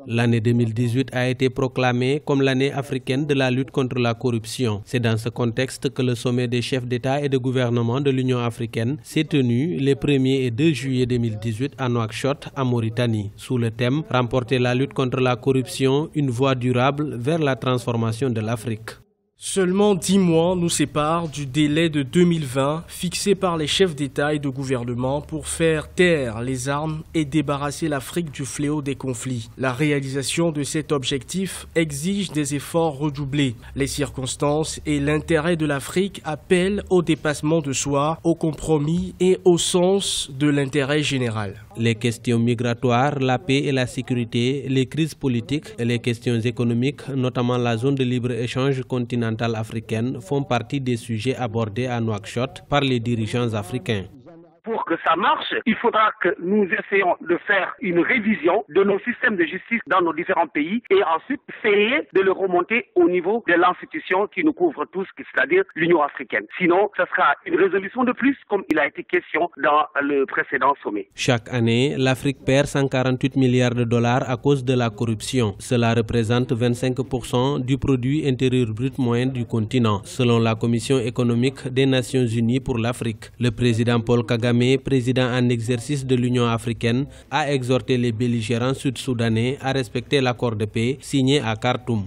L'année 2018 a été proclamée comme l'année africaine de la lutte contre la corruption. C'est dans ce contexte que le sommet des chefs d'État et de gouvernement de l'Union africaine s'est tenu les 1er et 2 juillet 2018 à Nouakchott, en Mauritanie, sous le thème « Remporter la lutte contre la corruption, une voie durable vers la transformation de l'Afrique ». Seulement 10 mois nous séparent du délai de 2020 fixé par les chefs d'État et de gouvernement pour faire taire les armes et débarrasser l'Afrique du fléau des conflits. La réalisation de cet objectif exige des efforts redoublés. Les circonstances et l'intérêt de l'Afrique appellent au dépassement de soi, au compromis et au sens de l'intérêt général. Les questions migratoires, la paix et la sécurité, les crises politiques et les questions économiques, notamment la zone de libre-échange continentale africaine, font partie des sujets abordés à Nouakchott par les dirigeants africains. Pour que ça marche, il faudra que nous essayions de faire une révision de nos systèmes de justice dans nos différents pays et ensuite essayer de le remonter au niveau de l'institution qui nous couvre tous, c'est-à-dire l'Union africaine. Sinon, ce sera une résolution de plus comme il a été question dans le précédent sommet. Chaque année, l'Afrique perd 148 milliards de dollars à cause de la corruption. Cela représente 25% du produit intérieur brut moyen du continent, selon la Commission économique des Nations Unies pour l'Afrique. Le président Paul Kagame, président en exercice de l'Union africaine, a exhorté les belligérants sud-soudanais à respecter l'accord de paix signé à Khartoum.